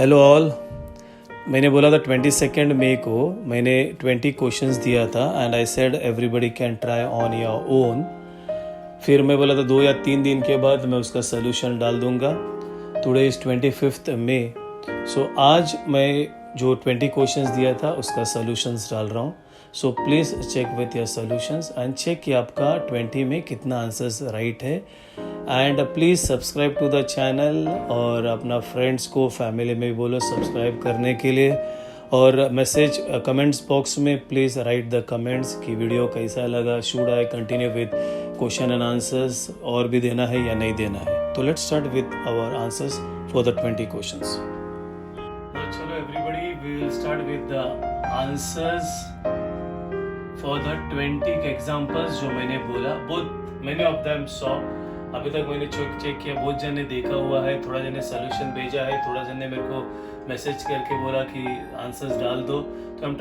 Hello all. मैंने बोला था 22 मई को मैंने 20 क्वेश्चंस दिया था and I said everybody can try on your own. फिर मैं बोला था 2 या 3 दिन के बाद मैं उसका सलूशन डाल दूंगा। टुडे इज़ 25 मई। सो आज मैं जो 20 क्वेश्चंस दिया था उसका सलूशंस डाल रहा हूँ। So please check with your solutions and check कि आपका 20 में कितना आंसर्स राइट है। And please subscribe to the channel और अपना फ्रेंड्स को फैमिली में भी बोलो सब्सक्राइब करने के लिए। और मैसेज कमेंट्स बॉक्स में प्लीज़ राइट द कमेंट्स कि वीडियो कैसा लगा, should I continue with question and answers और भी देना है या नहीं देना है। तो let's start with our answers for the 20 questions. चलो everybody, we will start with the answers for the 20 examples जो मैंने बोला। Both many of them saw, अभी तक मैंने चेक किया, बहुत जन ने देखा हुआ है, थोड़ा जन ने सोल्यूशन भेजा है, थोड़ा जन ने मेरे को मैसेज करके बोला कि आंसर्स डाल दो। तो I am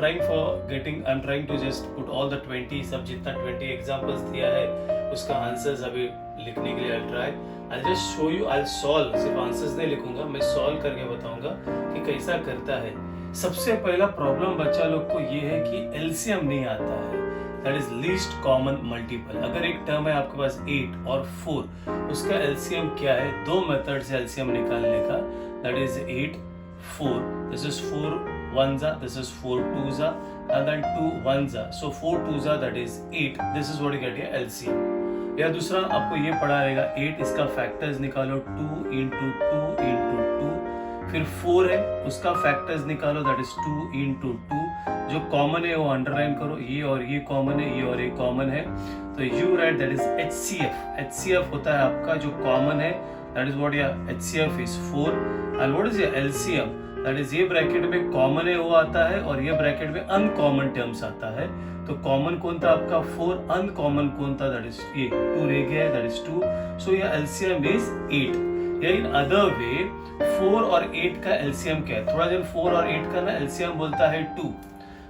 trying to just put all the 20, सब जितना 20 एग्जाम्पल्स दिया है उसका आंसर्स अभी लिखने के लिए I just show you, I solve. सिर्फ आंसर्स नहीं लिखूंगा, मैं सॉल्व करके बताऊंगा कि कैसा करता है। सबसे पहला प्रॉब्लम बच्चा लोग को ये है कि एलसीएम नहीं आता है, that is least common multiple. अगर एक टर्म है आपके पास 8 और 4, उसका एलसीएम क्या है? 2 मेथड से एलसीएम निकालने का, that is 8 4, this is 4 1s, this is 4 2s and then 2 1s, so 4 2s that is 8, this is what you get here LCM। या दूसरा आपको ये पढ़ा रहेगा 8, इसका फैक्टर्स निकालो 2 into 2 into 2, फिर 4 है उसका फैक्टर्स निकालो, दैट इज 2 into 2। जो कॉमन है वो अंडरलाइन करो, ये और ये कॉमन है, ये और ये कॉमन है, तो you right that is HCF। HCF होता है आपका जो कॉमन है, दैट इज व्हाट या HCF is 4 and what is your LCM, that is ये ब्रैकेट में कॉमन है वो आता है और ये ब्रैकेट में अनकॉमन टर्म्स आता है। तो कॉमन कौन था आपका 4, अनकॉमन कौन था, दैट इज ये 2 रह गया है, that is 2, so your LCM is 8। या इन अदर वे 4 और 8 का LCM क्या है? थोड़ा जन 4 और 8 का ना LCM बोलता है 2,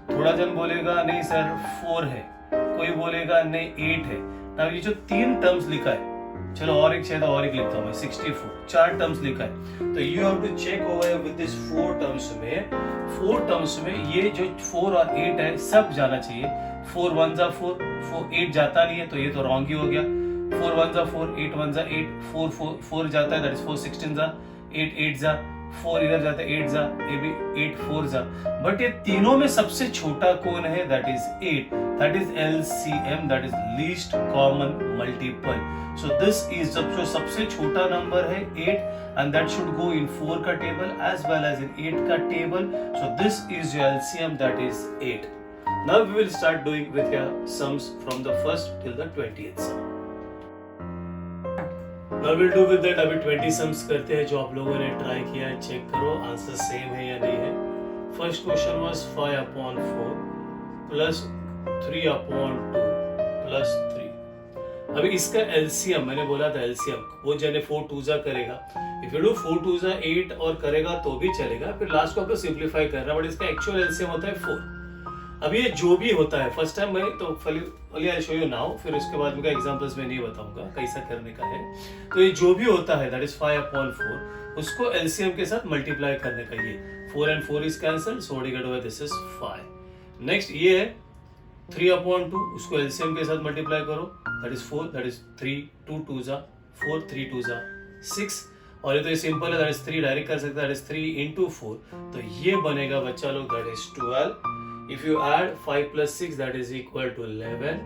थोड़ा जन बोलेगा नहीं सर 4 है, कोई बोलेगा नहीं 8 है। ना ये जो 3 टर्म्स लिखा है, चलो और एक शायद और एक लिखता हूँ मैं, 64, 4 टर्म्स लिखा है, तो you have to check over with this 4 terms में ये जो 4 और 8 है सब जाना चाहिए। 4 1s 4, 8 जाता नहीं है तो ये तो रॉन्ग ही हो गया। 4 1s 4, 8 1s 8, 4 जाता है, दैट इज 4 16s, 8 8s, 4 इधर जाता है 8s, ये भी 8 4s। बट ये तीनों में सबसे छोटा कौन है? That is 8, that is LCM, that is least common multiple. So this is जो सबसे छोटा नंबर है 8 and that should go in 4 का table as well as in 8 का table. So this is your LCM, that is 8। Now we will start doing with your sums from the first till the 20th sum. Now we'll do with that, अभी 20 sums करते हैं जो आप लोगों ने try किया है, चेक करो आंसर सेम है या नहीं है। First question was 5/4 plus 3/2 plus 3। अभी इसका LCM मैंने बोला था, LCM वो जने 4 2s करेगा, इफ यू डू 4 2s 8 और करेगा तो भी चलेगा, फिर लास्ट को आपको सिंप्लीफाई करना, बट इसका एक्चुअल LCM होता है 4। अब ये जो भी होता है, फर्स्ट टाइम मैं तो आई शो यू नाउ, फिर उसके बाद में एग्जांपल्स में नहीं बताऊंगा कैसा करने का है। तो ये जो भी होता है दैट इज 5/4, उसको LCM के साथ मल्टीप्लाई करने का। ये 4 and 4 is cancelled, so what you get over this is 5। Next ये है 3/2, उसको LCM के साथ मल्टीप्लाई करो, that is 4, that is 3 2 2s 4, 3 2s 6, और ये तो सिंपल है, दैट इज 3 डायरेक्ट कर सकते हैं, दैट इज 3 into 4, तो ये बनेगा बच्चा लोग that is 12। If you add 5 plus 6, that is equal to 11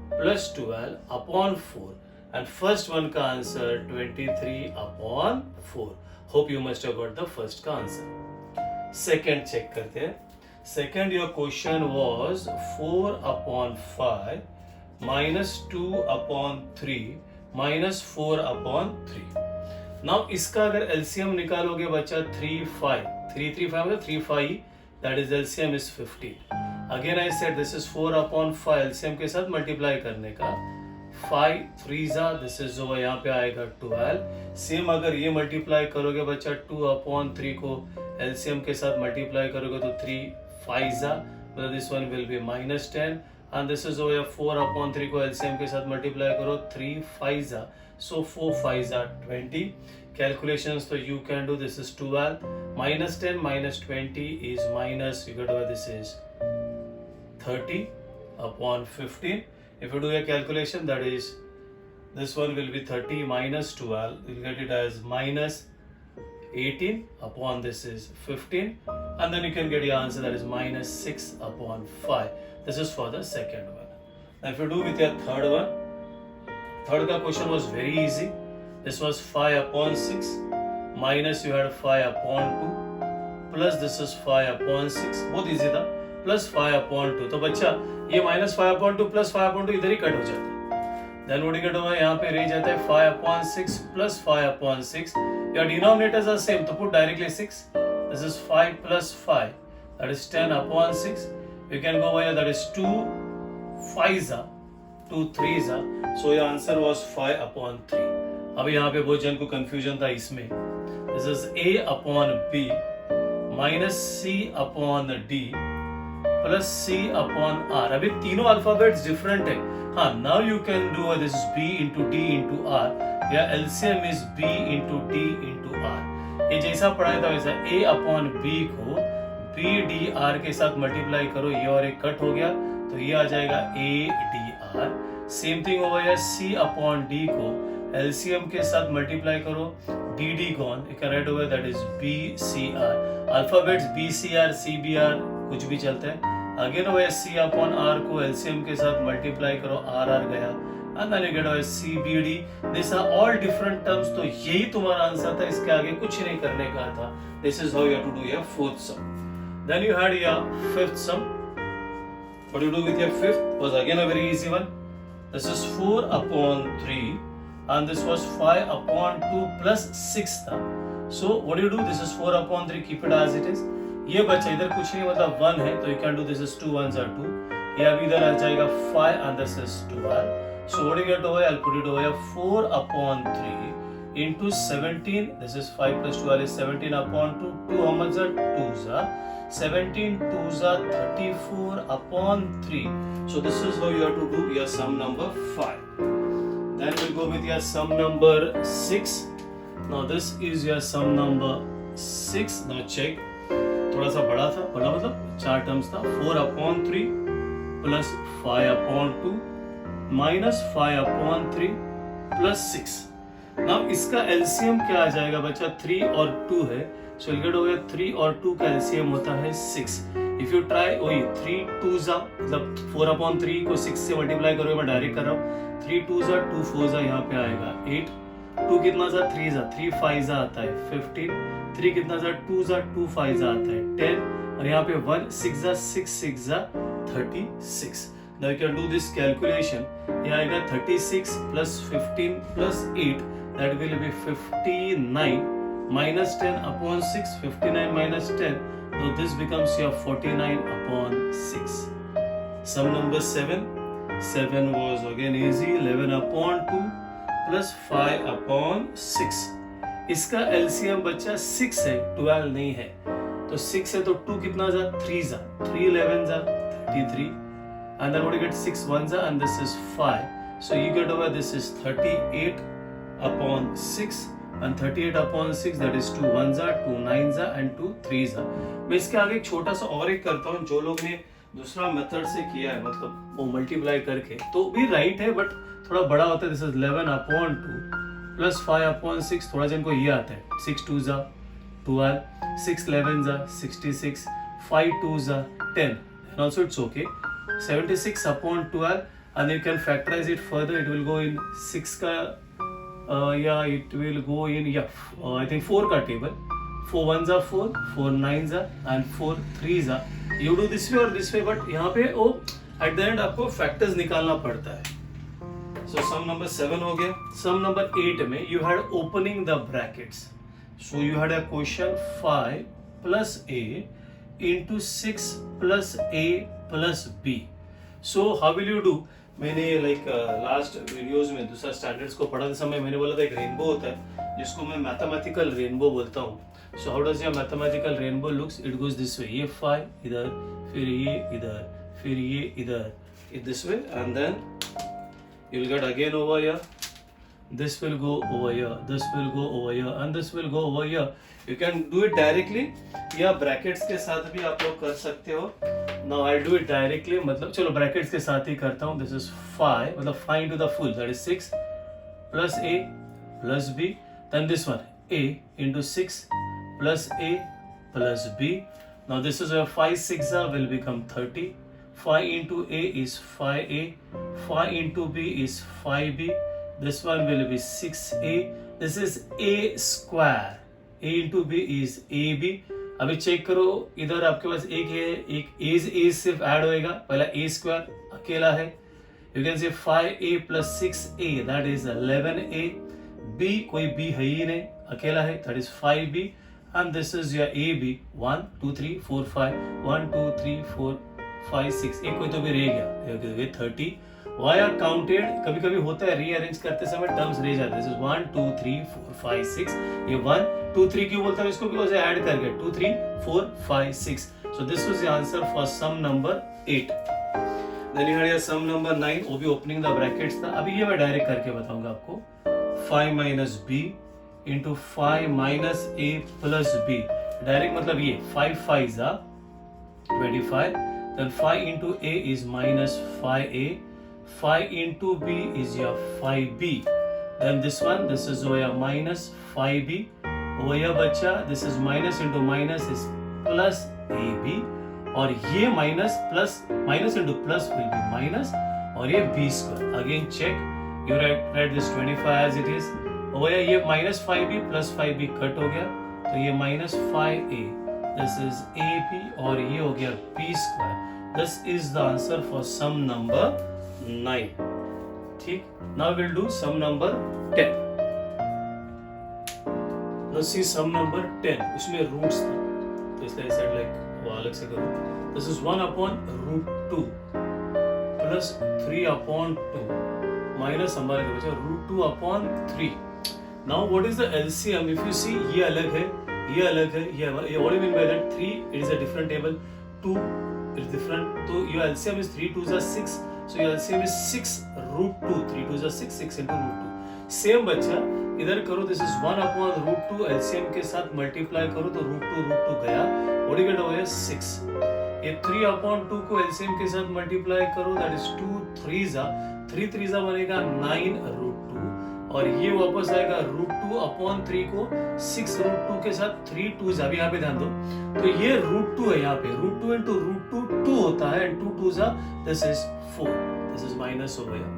plus 12 upon 4, and first one का answer 23/4। Hope you must have got the first का answer। Second check करते हैं। Second your question was 4/5 minus 2/3 minus 4/3। Now इसका अगर LCM निकालोगे बच्चा 3 5, 3 3 5 मतलब 3 5, that is LCM is 15। Again I said this is 4/5, LCM के साथ मल्टीप्लाई करने का, 5 3s, this is over यहाँ पे आएगा 12। सेम अगर ये मल्टीप्लाई करोगे बच्चा 2/3 को LCM के साथ मल्टीप्लाई करोगे तो 3 5s, मतलब this one will be -10, and this is over 4/3 को LCM के साथ मल्टीप्लाई करो 3 5s, so 4 5s 20। calculations, so you can do this is 12 minus 10 minus 20 is minus, you get over this is 30 upon 15. If you do a calculation, that is this one will be 30 minus 12, you'll get it as minus 18 upon this is 15, and then you can get your answer, that is minus 6 upon 5. This is for the second one. Now if you do with your third one, third का question was very easy. This was 5 upon 6 minus you had 5 upon 2 plus this is 5 upon 6, बहुत easy था, plus 5 upon 2. तो बच्चा ये minus 5 upon 2 plus 5 upon 2 इधर ही cut हो जाता है. Then what you get over यहाँ पे रह जाता है 5 upon 6 plus 5 upon 6. Your denominators are same, तो put directly 6. This is 5 plus 5, that is 10 upon 6. You can go over here, that is 2 5s are 2 3s are. So your answer was 5 upon 3. अभी यहाँ पे बहुत जन को confusion था इसमें. This is A upon B minus C upon D plus C upon R. अभी तीनों अल्फाबेट्स डिफरेंट है. हाँ, now you can do this is B into D into R. या LCM is B into D into R. ये जैसा पढ़ाया था वैसा A upon B को B D R के साथ मल्टीप्लाई करो, ये और एक कट हो गया तो ये आ जाएगा A D R. Same thing होगा या C upon D को LCM के साथ मल्टीप्लाई करो, D D gone, you can write over that is B C R. Alphabets B C R C B R कुछ भी चलता है. अगेन हो गया C upon R को LCM के साथ मल्टीप्लाई करो, R R गया, and then you get over C B D. These are all different terms. तो यही तुम्हारा आंसर था, इसके आगे कुछ नहीं करने का था. This is how you have to do your fourth sum. Then you had your fifth sum. What you do with your fifth was again a very easy one. This is 4 upon 3 and this was 5 upon 2 plus 6 था. So what do you do? This is 4 upon 3, keep it as it is. ये बच्चा इधर कुछ नहीं, मतलब 1 है तो you can do this is 2 1s are 2. ये अभी इधर आ जाएगा 5 and this is 12. So what do you get over here? I'll put it over here, 4 upon 3 into 17. This is 5 plus 12 is 17 upon 2. 2 how much are 2s are? 17 2s are 34 upon 3. So this is how you have to do your sum number 5. Then we'll go with your sum number 6. Now this is your sum number 6. Now check. थोड़ा सा बड़ा था, बड़ा मतलब 4 terms था. 4 upon 3 plus 5 upon 2 minus 5 upon 3 plus 6. Now इसका LCM क्या आ जाएगा बच्चा? 3 और 2 है, so you'll get over 3 और 2 का LCM होता है 6. If you try वही 3 2s are, मतलब 4 upon 3 को 6 से मल्टीप्लाई करोगे, मैं डायरेक्ट कर रहा हूँ. 3 2s are 2 4s are, यहाँ पे आएगा 8. 2 कितना सा 3s are 3 5s आता है 15. 3 कितना सा 2s are 2 5s आता है 10. और यहाँ पे 1 6 are 6 6 are 36. Now you can do this calculation. ये आएगा 36 plus 15 plus 8, that will be 59 minus 10 upon 6. 59 minus 10, so this becomes your 49 upon 6. Sum number 7. 7 was again easy. 11 upon 2 plus 5 upon 6. इसका LCM बच्चा 6 है, 12 नहीं है. तो 6 है तो 2 कितना जा 3 जा, 3 11 जा 33. And then what you get 6 1s are, and this is 5. So you get over this is 38 upon 6 and 38 upon 6, that is 2 1s are 2 9s are and 2 3s are. मैं इसके आगे एक छोटा सा और एक करता हूँ. जो लोग ने दूसरा मेथड से किया है, मतलब वो मल्टीप्लाई करके, तो भी राइट है बट थोड़ा बड़ा होता है. This is 11 upon 2 plus 5 upon 6. थोड़ा जन को ये आता है 6 2s are 12, 6 11s are 66, 5 2s are 10, and also it's okay. 76 upon 12, and you can factorize it further. It will go in 6 का it will go in I think 4 का table. 4 1s are 4, 4 9s are and 4 3s are. You do this way or this way, but यहाँ पे वो at the end आपको factors निकालना पड़ता है. So sum number 7 हो गया. Sum number 8 में you had opening the brackets. So you had a question 5 plus A into 6 plus A plus B. So how will you do? मैंने last videos में दूसरा स्टैंडर्ड्स को पढ़ाते समय मैंने बोला था एक रेनबो होता है जिसको मैं मैथमेटिकल रेनबो बोलता हूँ. So how does your mathematical rainbow looks? It goes this way. ये 5 इधर, फिर ये इधर, फिर ये इधर, this way, and then you will get again over here this will go over here, this will go over here, and this will go over here. You can do it directly या brackets के साथ भी आप लोग कर सकते हो. Now I'll do it directly. मतलब चलो brackets के साथ ही करता हूँ. This is 5, मतलब 5 into the full, that is 6 plus a plus b. Then this one, a into 6 plus a plus b. Now this is where 5 6 will become 30. 5 into a is 5a. 5 into b is 5b. This one will be 6a. This is a square. a into b is ab. अभी check करो, इधर आपके पास एक है, एक a सिर्फ add होएगा, पहला a स्क्वायर अकेला है. You can say 5a plus 6a, that is 11a. b कोई b है ही नहीं, अकेला है, that is 5b. And this is your ab. 1 2 3 4 5. 1 2 3 4 5 6. एक कोई तो भी रह गया, 30. Why are counted? कभी कभी होता है रीअरेंज करते समय टर्म्स रह जाते हैं. This is 1 2 3 4 5 6. ये 1 2 3 क्यों बोलता हूँ इसको? बिकॉज ऐड करके 2 3 4 5 6. So this was the answer for sum number 8. Then you had your sum number 9. वो भी opening the brackets था. अभी ये मैं डायरेक्ट करके बताऊंगा आपको. 5 minus b into 5 minus a plus b. Direct मतलब ये 5 5s are 25. Then 5 into a is minus 5a. 5 into b is your 5b. Then this one, this is your minus 5b. Over here बच्चा, this is minus into minus is plus ab. और ये minus plus minus into plus will be minus. और ये b square. Again check. You write this 25 as it is. over here ये minus 5b plus 5b cut हो गया, तो ये minus 5a. This is ab और ये हो गया b square. This is the answer for sum number 9. ठीक. Now we'll do sum number 10. Now see sum number 10. उसमें roots था, तो इसलिए I said like वो अलग से करो. This is 1 upon root 2 plus 3 upon 2 minus हमारे बचा root 2 upon 3. Now what is the LCM? If you see ये अलग है, ये अलग है, ये what do you mean by that? 3 it is a different table, 2 it is different. So your LCM is 3 2s are 6. So your LCM is 6 root 2. 3 2s are 6, 6 into root 2. Same बच्चा इधर करो. This is 1 upon root 2. LCM के साथ multiply करो तो root 2 गया. What do you get over here? 6. ये 3 upon 2 को LCM के साथ multiply करो. That is 2 3s are 3 3s बनेगा 9 root 2. और ये वापस आएगा root 2 upon 3 को 6 root 2 के साथ 3 2s. अभी यहाँ पे ध्यान दो, तो ये root 2 है यहाँ पे. root 2 into root 2 2 होता है, and 2 2s are this is 4. This is minus over here.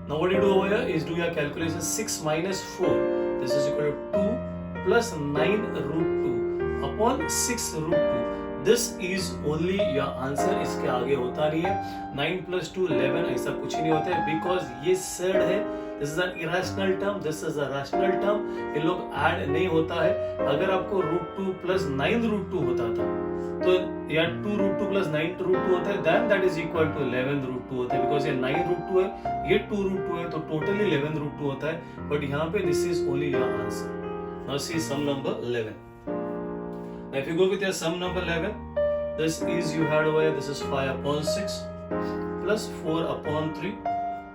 Now what you do over here is do your calculation. 6 minus 4. This is equal to 2 plus 9 root 2 upon 6 root 2. This is only your answer. इसके आगे होता नहीं है. 9 plus 2 11 ऐसा कुछ नहीं होता है, because ये said है. This is an irrational term. This is a rational term. ये लोग add नहीं होता है. अगर आपको root 2 plus 9 root 2 होता था, तो या 2 root 2 plus 9 root 2 होता है, then that is equal to 11 root 2 होता है, because ये 9 root 2 है, ये 2 root 2 है, तो totally 11 root 2 होता है. But यहाँ पे this is only your answer. Now see sum number 11. Now if you go with your sum number 11, this is you had over here, this is 5 upon 6 plus 4 upon 3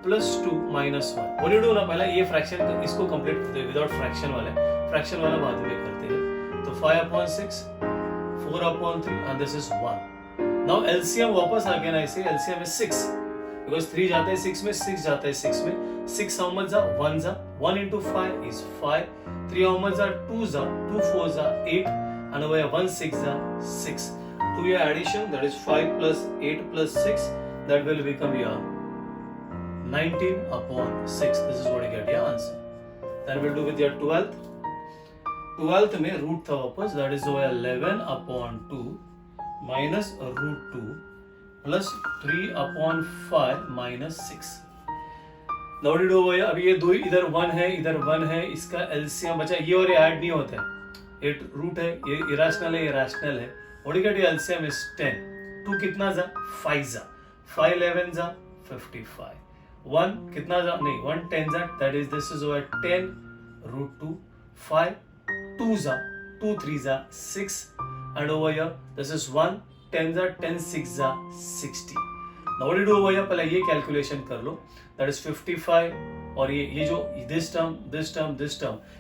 plus 2 minus 1. What do you do ना, पहले ये fraction इसको complete करते हैं without fraction वाला बाद में करते हैं. तो 5 upon 6 4 upon 3 and this is 1. Now LCM वापस आ गया ना, इसे LCM is 6, because 3 जाता है 6 में, 6 जाता है 6 में. 6 how much are 1s are 1 into 5 is 5. 3 how much are 2s are 2 4s are 8, and over here 1 6 are 6. To your addition, that is 5 plus 8 plus 6, that will become your 19 upon 6. This is what you get your answer. Then we'll do with your 12th. 12th में root था वापस, that is over 11 upon 2 minus root 2 plus 3 upon 5 minus 6. Now what do you do over here? अभी ये दो इधर 1 है, इधर 1 है, इसका LCM बचा, ये और ये ऐड नहीं होता है. ये root है, ये irrational है, ये rational है. What do you get? Your LCM is 10. 2 कितना जा? 5 जा. 5 11 जा 55. 1 कितना जा? नहीं, 1 10 जा, that is this is over 10 root 2. 5 2 जा 2 3 जा 6, and over here this is 1 10 जा 10 6 जा 60. नाउ व्हाट डू भैया, पहले ये कैलकुलेशन कर लो, दैट इज 55, और ये जो दिस टर्म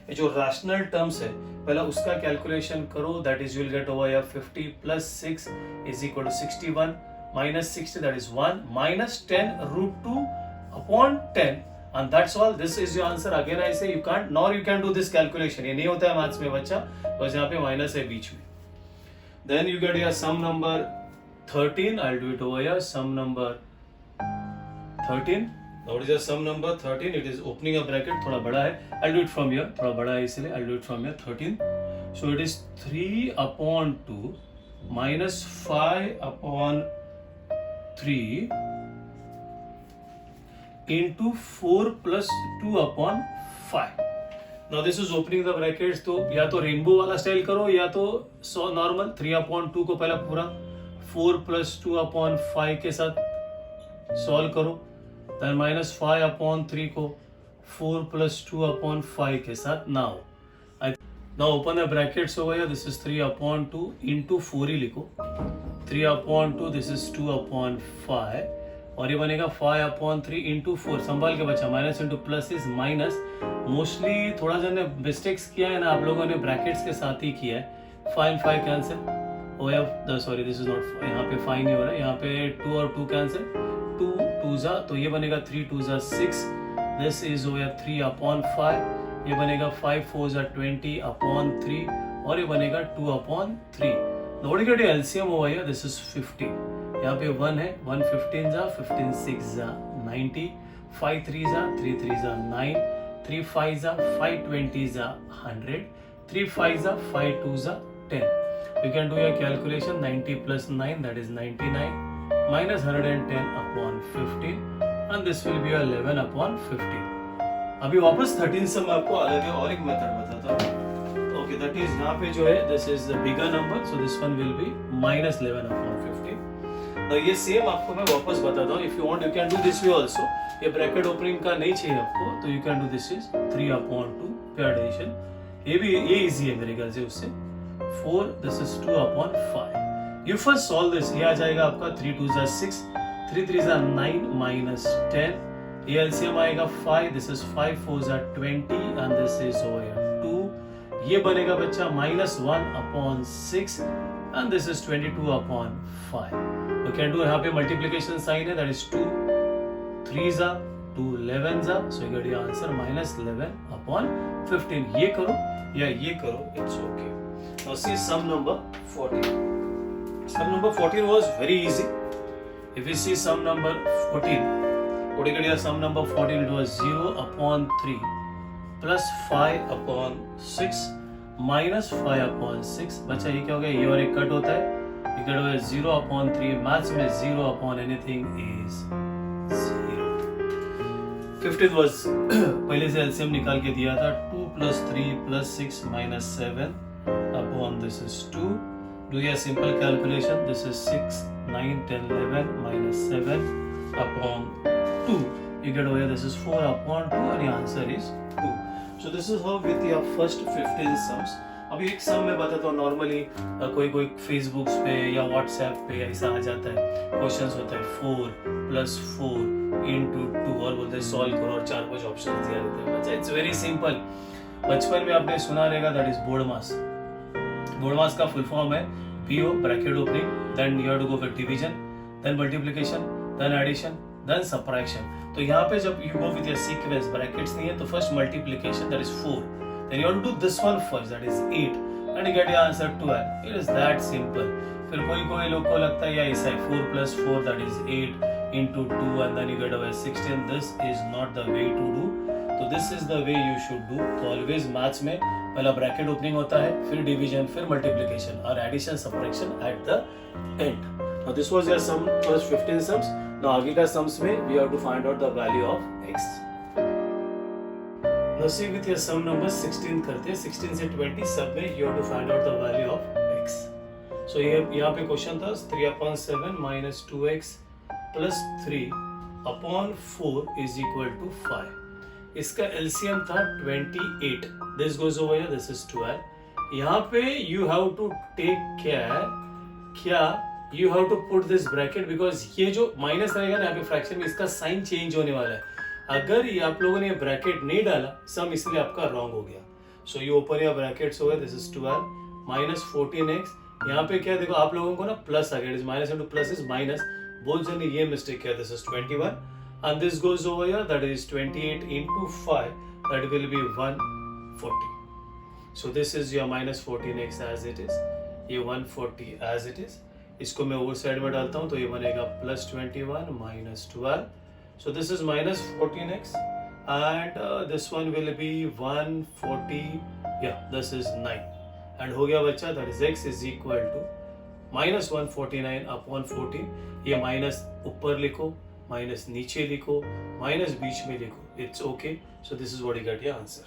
ये जो रैशनल टर्म्स है पहले उसका कैलकुलेशन करो, that is you will get over 50 plus 6 is equal to 61 minus 60 that is 1 minus 10 root 2 upon 10 and that's all. This is your answer. Again I say you can't, nor you can do this calculation. ये नहीं होता है maths में बच्चा, बस यहाँ पे minus है बीच में. Then you get your sum number 13. I'll do it over here. Sum number 13. Now what is your sum number 13? It is opening a bracket. थोड़ा बड़ा है. I'll do it from here. थोड़ा बड़ा है इसलिए I'll do it from here. 13. So it is 3 upon 2 minus 5 upon 3 into 4 plus 2 upon 5. Now this is opening the brackets. तो या तो रेनबो वाला स्टाइल करो या तो नॉर्मल 3 upon 2 को पहला पूरा 4 plus 2 upon 5 के साथ सॉल्व करो, then minus 5 upon 3 को 4 plus 2 upon 5 के साथ. Now open the brackets over here. This is 3 upon 2 into 4 ही लिखो, 3 upon 2 this is 2 upon 5 और ये बनेगा 5 upon 3 into 4. संभाल के बच्चा, minus into plus is minus. Mostly थोड़ा सा ने मिस्टेक्स किया है ना आप लोगों ने, ब्रैकेट्स के साथ ही किया है. 5 5 cancel, sorry this is not, यहाँ पे 5 नहीं हो रहा है, यहाँ पे 2 और 2 कैंसिल, 2 2 जा तो ये बनेगा 3 2 जा 6. दिस इज ओवर 3 upon 5, ये बनेगा 5 4 जा 20 upon 3 और ये बनेगा 2 upon 3. Now what you get LCM over here? This is 50. यहाँ पे 1 है, 1 15 जा 15 6 जा 90, 5 3 जा 3 3 जा 9, 3 5 जा 5 20 जा 100, 3 5 जा 5 2 जा 10. You can do your calculation. 90 plus 9 that is 99 minus 110 upon 15 and this will be 11 upon 15. अभी वापस 13 से मैं आपको अलग और एक मेथड बताता हूँ. ओके, दैट इज यहाँ पे जो है this is the bigger number, so this one will be minus 11 upon 15. तो ये सेम आपको मैं वापस बताता हूँ. If you want you can do this way also. ये ब्रैकेट ओपनिंग का नहीं चाहिए आपको तो you can do this is 3 upon 2 पे एडिशन. ये इजी है मेरे ख्याल से उससे. 4 this is 2 upon 5. You first solve this. ये आ जाएगा आपका 3 2 जा 6, 3 3 जा 9 minus 10. ये एलसीएम आएगा 5, दिस इज 5 4 जा 20 एंड दिस इज ओवर 2. ये बनेगा बच्चा minus 1 upon 6 and this is 22 upon 5. You can do यहाँ पे multiplication sign है, that is 2 3 जा 2 11 जा, so you get your answer minus 11 upon 15. ये करो या ये करो, it's okay. Now see sum number 14. Sum number 14 was very easy. If you see sum number 14, what you get your sum number 14? It was 0 upon 3 plus 5 upon 6 minus 5 upon 6. बच्चा ये क्या हो गया, ये और एक कट होता है, ये कट हो गया 0 upon 3. मैथ्स में 0 upon anything is 0. 15 was पहले से एलसीएम निकाल के दिया था. 2 plus 3 plus 6 minus 7 upon this is 2. Do your simple calculation. This is 6 9 10 11 minus 7 upon 2. You get over here, this is 4 upon 2 and your answer is 2. So this is how with your first 15 sums. अभी एक सम मैं बताता हूँ. Normally कोई Facebook पे या WhatsApp पे ऐसा आ जाता है, क्वेश्चंस होता है 4 plus 4 into 2 और बोलते हैं सॉल्व करो और 4-5 ऑप्शन दिया रहते हैं. बच्चा इट्स वेरी सिंपल. बचपन में आपने सुना रहेगा, that is BODMAS. BODMAS का फुल फॉर्म है PO bracket opening, then you have to go for division, then multiplication, then addition, then subtraction. तो यहाँ पे जब you go with your sequence, brackets नहीं है तो first multiplication that is 4, then you have to do this one first that is 8 and you get your answer 12. It is that simple. फिर कोई लोग को लगता है या ऐसा है 4 plus 4 that is 8 into 2 and then you get away 16. This is not the way to do. तो this is the way you should do. तो always मैथ्स में पहला ब्रैकेट ओपनिंग होता है, फिर डिवीजन, फिर मल्टीप्लिकेशन और addition subtraction at the end. Now this was your sum, first 15 sums. Now आगे का sums में we have to find out the value of x. Now see with your sum number 16 करते हैं. 16 से 20 सब में you have to find out the value of x. So यहाँ पे क्वेश्चन था 3 upon 7 minus 2x plus 3 upon 4 is equal to 5. इसका LCM था 28. This goes over here, this is 12. यहाँ पे you have to take care क्या you have to put this bracket because ये जो माइनस रहेगा ना यहाँ पे फ्रैक्शन में, इसका साइन चेंज होने वाला है. अगर ये आप लोगों ने ब्रैकेट नहीं डाला सम, इसलिए आपका रॉन्ग हो गया. So you open your brackets हो गए. This is 12 minus 14x. यहाँ पे क्या देखो आप लोगों को ना प्लस आ गया. It is minus into plus is minus. बहुत जन ने ये मिस्टेक किया. This is 21 and this goes over here, that is 28 into 5, that will be 140. So this is your minus 14x as it is, ये 140 as it is. इसको मैं over side में डालता हूँ तो ये बनेगा plus 21 minus 12. So this is minus 14x and this one will be 140. Yeah, this is 9 and हो गया बच्चा. that is x is equal to minus 149 upon 14. ये माइनस ऊपर लिखो, माइनस नीचे लिखो, माइनस बीच में लिखो. It's okay. So this is what you get your answer.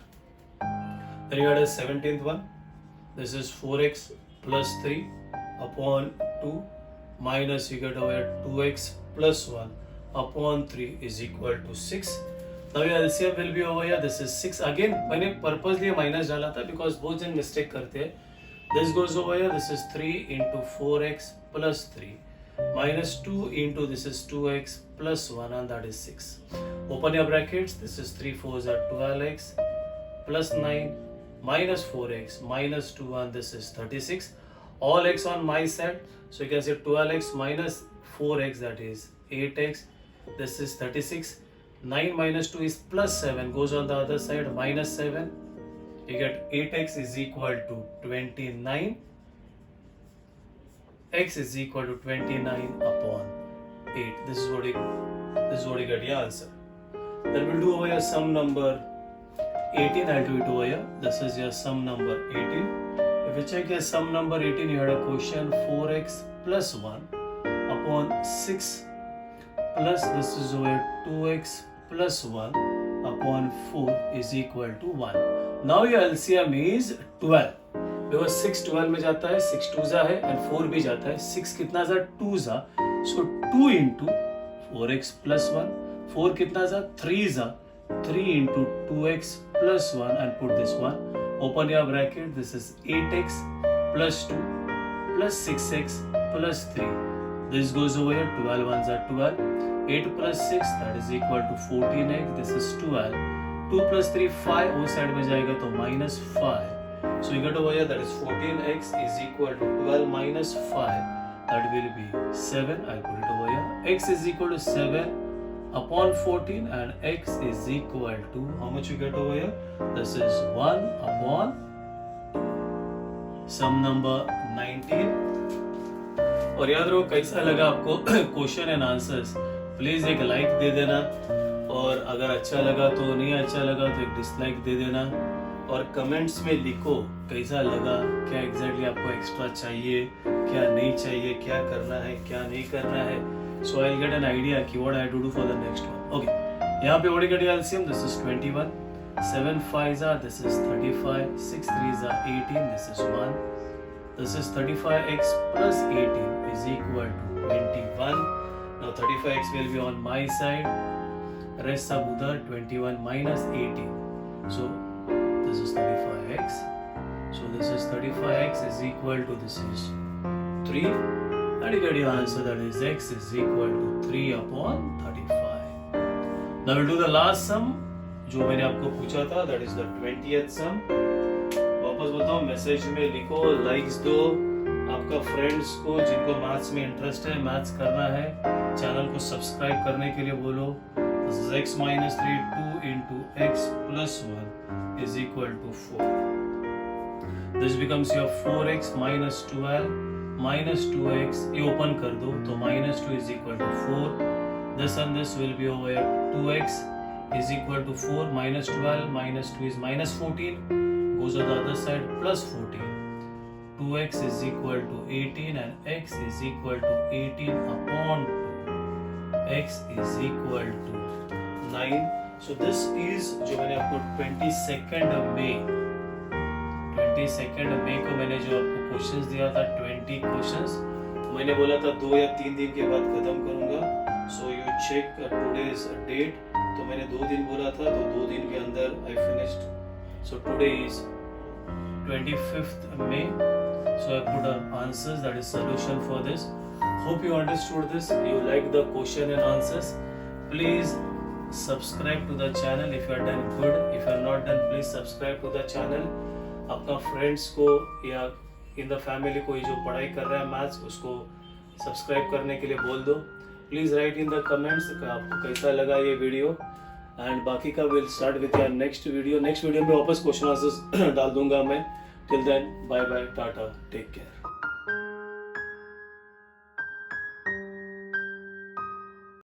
Then you had a 17th one. This is 4x plus 3 upon 2 minus you get over 2x plus 1 upon 3 is equal to 6. Now your LCM will be over here. This is 6. Again मैंने purposely minus डाला था because बहुत जन mistake करते हैं. This goes over here. This is 3 into 4x plus 3 minus 2 into this is 2x plus 1 and that is 6. Open your brackets. This is 3 4s are 12x plus 9 minus 4x minus 2 and this is 36. All x on my side. So you can say 12x minus 4x, that is 8x. This is 36. 9 minus 2 is plus 7. Goes on the other side. Minus 7. You get 8x is equal to 29. X is equal to 29 upon 8. This is what you get your answer. Then we'll do over here sum number 18. I'll do it over here. This is your sum number 18. If you check your sum number 18, you had a question 4x plus 1 upon 6 plus this is over 2x plus 1 upon 4 is equal to 1. Now your LCM is 12. Because 6 12 में जाता है, 6 2 जा है and 4 भी जाता है. 6 कितना जा 2 जा. सो 2 इंटू 4x प्लस 1. 4 कितना जा 3 जा. 3 into 2x plus 1 and put this 1. Open your bracket. This is 8x plus 2 plus 6x plus 3. This goes over here. 12 1 जा 12. 8 plus 6 that is equal to 14x. This is 12. 2 plus 3 5. वो side में जाएगा तो minus 5. So you get over here, that is 14x is equal to 12 minus 5, that will be 7. I'll put it over here. X is equal to 7 upon 14 and x is equal to how much you get over here? This is 1 upon sum number 19. और याद रखो कैसा लगा आपको question and answers. Please एक like they देना और अगर अच्छा लगा तो, नहीं अच्छा लगा तो एक डिसलाइक दे देना और कमेंट्स में लिखो कैसा लगा, क्या एग्जैक्टली आपको एक्स्ट्रा चाहिए, क्या नहीं चाहिए, क्या करना है, क्या नहीं करना है. So I will get an idea कि what I have to do for the next one. Okay, यहाँ पे what you get LCM. This is 21. 7 5s are this is 35. 6 3s are 18. This is 1. This is 35x plus 18 is equal to 21. Now 35x will be on my side. Rest सब उधर. 21 minus 18. So this is 35x. So this is 35x is equal to this is 3. And you get your answer, that is x is equal to 3 upon 35. Now we'll do the last sum जो मैंने आपको पूछा था, that is the 20th sum. वापस बताओ, message में लिखो, likes दो आपका फ्रेंड्स को जिनको मैथ्स में इंटरेस्ट है, मैथ्स करना है. चैनल को सब्सक्राइब करने के लिए बोलो. This is x minus 3 2 into x plus 1 is equal to 4. This becomes your 4x minus 12 minus 2x. ये open कर दो तो minus 2 is equal to 4. This and this will be over here. 2x is equal to 4 minus 12 minus 2 is minus 14. Goes on the other side plus 14. 2x is equal to 18 and x is equal to 18 upon 2. X is equal to 9. So this is जो मैंने आपको 22nd मई को मैंने जो आपको questions दिया था 20 questions, मैंने बोला था 2 या 3 दिन के बाद खत्म करूंगा. So you check today's date. तो मैंने 2 दिन बोला था तो 2 दिन के अंदर I finished. So today is 25th May So I put up answers, that is solution for this. Hope you understood this. You like the question and answers. Please subscribe to the channel if you are done good. If you are not done, please subscribe to the channel. अपना friends को या in the family कोई जो पढ़ाई कर रहा है maths, उसको सब्सक्राइब करने के लिए बोल दो. Please write in the comments आपको कैसा लगा ये वीडियो. एंड बाकी का will start with your next video में वापस क्वेश्चन आंसर्स डाल दूंगा मैं. Till then bye bye, tata, take care.